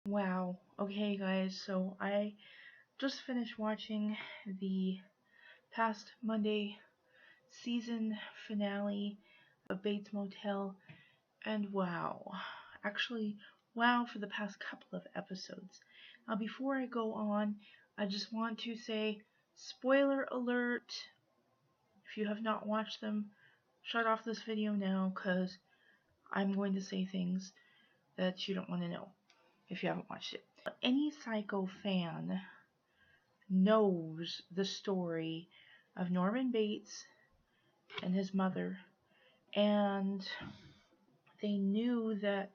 Wow. Okay, guys, so I just finished watching the past Monday season finale of Bates Motel, and wow. Actually, wow for the past couple of episodes. Now, before I go on, I just want to say spoiler alert. If you have not watched them, shut off this video now because I'm going to say things that you don't want to know if you haven't watched it. Any Psycho fan knows the story of Norman Bates and his mother, and they knew that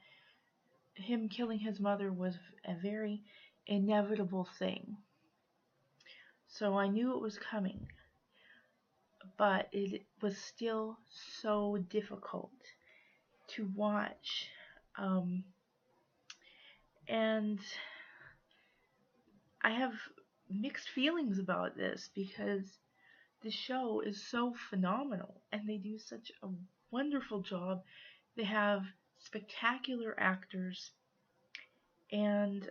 him killing his mother was a very inevitable thing. So I knew it was coming, but it was still so difficult to watch. Um, and I have mixed feelings about this because the show is so phenomenal and they do such a wonderful job. They have spectacular actors, and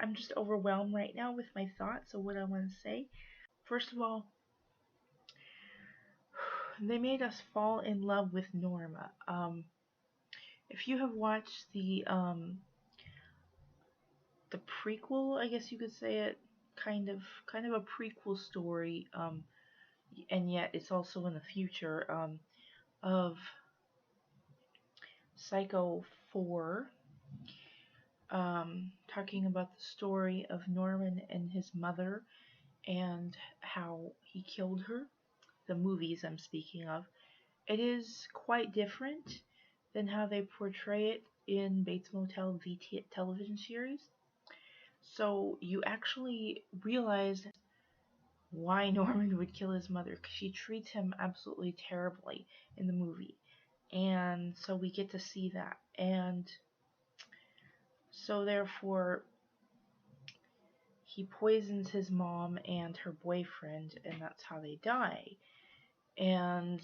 I'm just overwhelmed right now with my thoughts of what I want to say. First of all, they made us fall in love with Norma. If you have watched the prequel, I guess you could say it, kind of a prequel story, and yet it's also in the future, of Psycho 4, talking about the story of Norman and his mother and how he killed her, the movies I'm speaking of. It is quite different than how they portray it in Bates Motel, the television series. So you actually realize why Norman would kill his mother, because she treats him absolutely terribly in the movie. And so we get to see that. And so therefore, he poisons his mom and her boyfriend, and that's how they die. And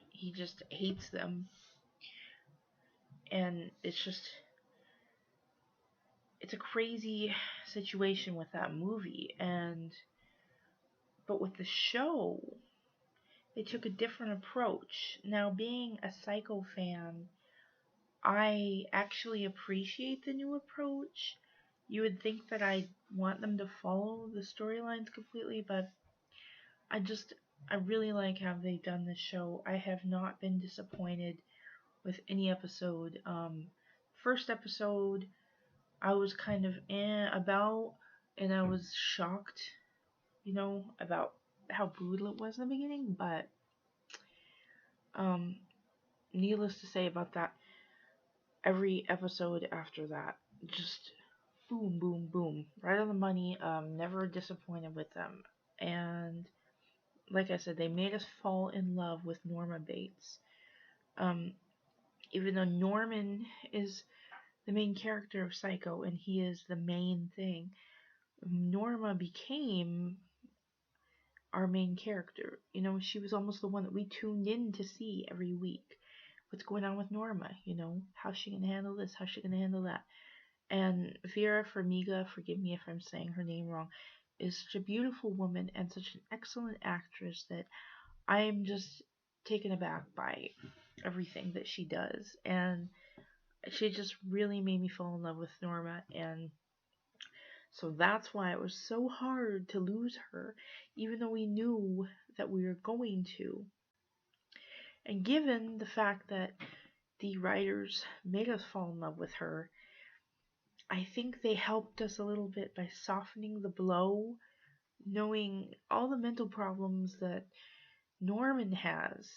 he just hates them. And it's a crazy situation with that movie. But with the show, they took a different approach. Now, being a Psycho fan, I actually appreciate the new approach. You would think that I want them to follow the storylines completely, but I I really like how they've done this show. I have not been disappointed with any episode. First episode, I was kind of about, and I was shocked, about how brutal it was in the beginning, but um, needless to say about that, every episode after that, just boom, boom, boom, right on the money. Never disappointed with them, and like I said, they made us fall in love with Norma Bates. Um, Even though Norman is the main character of Psycho and he is the main thing, Norma became our main character. She was almost the one that we tuned in to see every week. What's going on with Norma? How's she gonna handle this? How's she gonna handle that? And Vera Farmiga, forgive me if I'm saying her name wrong, is such a beautiful woman and such an excellent actress that I'm just taken aback by everything that she does. And she just really made me fall in love with Norma, and so that's why it was so hard to lose her, even though we knew that we were going to. And given the fact that the writers made us fall in love with her, I think they helped us a little bit by softening the blow, knowing all the mental problems that Norman has.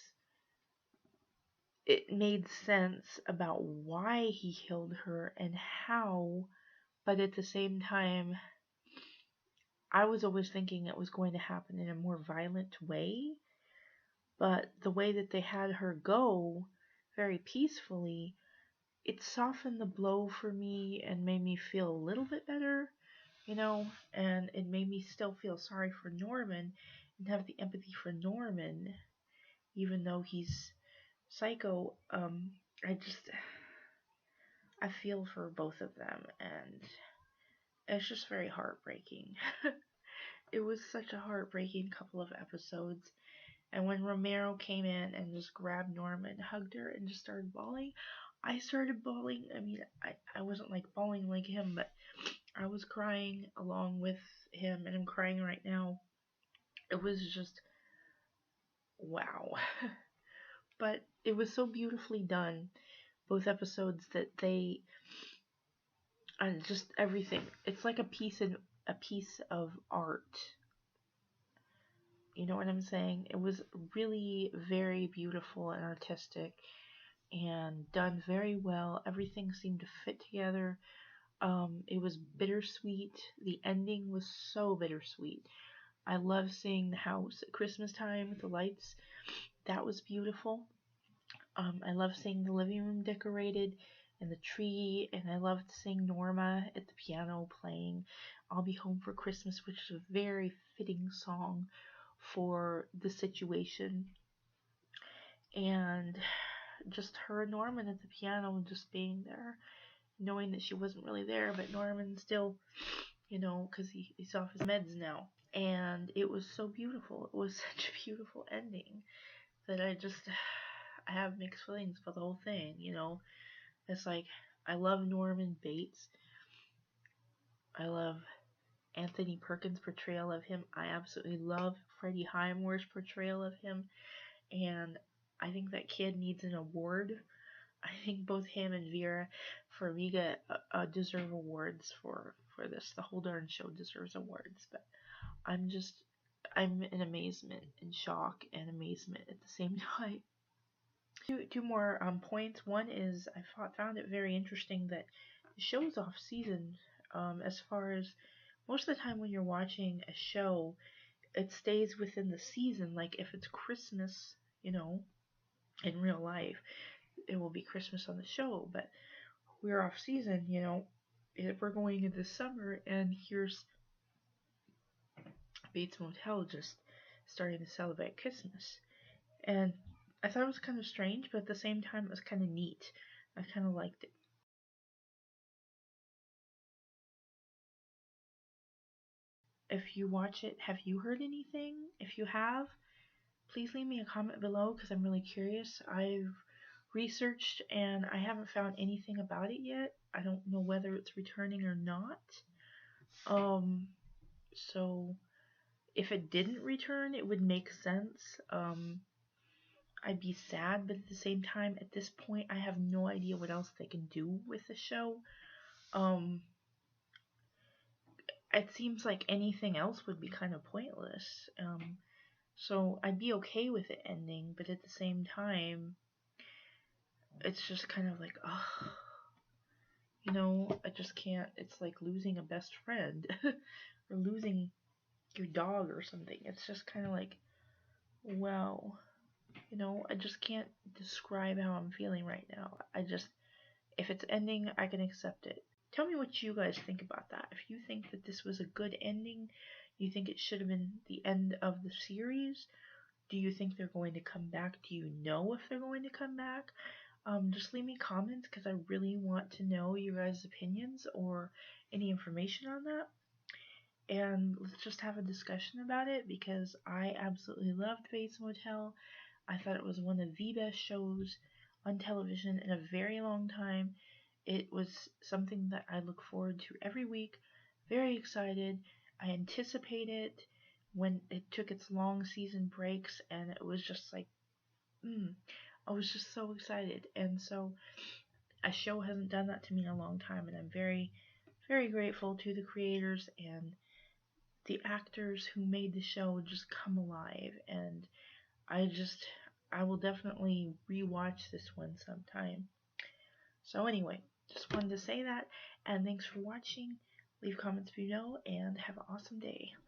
It made sense about why he killed her and how, but at the same time, I was always thinking it was going to happen in a more violent way, but the way that they had her go very peacefully, it softened the blow for me and made me feel a little bit better, and it made me still feel sorry for Norman and have the empathy for Norman, even though he's psycho. I I feel for both of them, and it's just very heartbreaking. It was such a heartbreaking couple of episodes. And when Romero came in and just grabbed Norma and hugged her and just started bawling, I started bawling. I mean, I wasn't like bawling like him, but I was crying along with him, and I'm crying right now. It was just wow. But it was so beautifully done, both episodes, that they just everything. It's like a piece of art. You know what I'm saying? It was really very beautiful and artistic and done very well. Everything seemed to fit together. It was bittersweet. The ending was so bittersweet. I love seeing the house at Christmas time with the lights. That was beautiful. I love seeing the living room decorated and the tree, and I loved seeing Norma at the piano playing I'll Be Home for Christmas, which is a very fitting song for the situation. And just her and Norman at the piano just being there, knowing that she wasn't really there, but Norman still, because he's off his meds now. And it was so beautiful. It was such a beautiful ending that I have mixed feelings about the whole thing, It's like, I love Norman Bates. I love Anthony Perkins' portrayal of him. I absolutely love Freddie Highmore's portrayal of him. And I think that kid needs an award. I think both him and Vera Farmiga deserve awards for this. The whole darn show deserves awards. But I'm in amazement and shock and amazement at the same time. Two more points. One is I found it very interesting that the show's off season. As far as most of the time when you're watching a show, it stays within the season. Like if it's Christmas, in real life, it will be Christmas on the show. But we're off season, if we're going into summer, and here's Bates Motel just starting to celebrate Christmas. And I thought it was kind of strange, but at the same time, it was kind of neat. I kind of liked it. If you watch it, have you heard anything? If you have, please leave me a comment below because I'm really curious. I've researched and I haven't found anything about it yet. I don't know whether it's returning or not. So if it didn't return, it would make sense. I'd be sad, but at the same time, at this point, I have no idea what else they can do with the show. It seems like anything else would be kind of pointless. So I'd be okay with it ending, but at the same time, it's just kind of like, ugh. I just can't. It's like losing a best friend or losing your dog or something. It's just kind of like, wow. I just can't describe how I'm feeling right now. If it's ending, I can accept it. Tell me what you guys think about that. If you think that this was a good ending, you think it should have been the end of the series? Do you think they're going to come back? Do you know if they're going to come back? Just leave me comments because I really want to know your guys' opinions or any information on that. And let's just have a discussion about it because I absolutely loved Bates Motel. I thought it was one of the best shows on television in a very long time. It was something that I look forward to every week. Very excited. I anticipate it when it took its long season breaks, and it was just like, I was just so excited. And so a show hasn't done that to me in a long time, and I'm very, very grateful to the creators and the actors who made the show just come alive. And I will definitely rewatch this one sometime. So anyway, just wanted to say that, and thanks for watching. Leave comments below, and have an awesome day.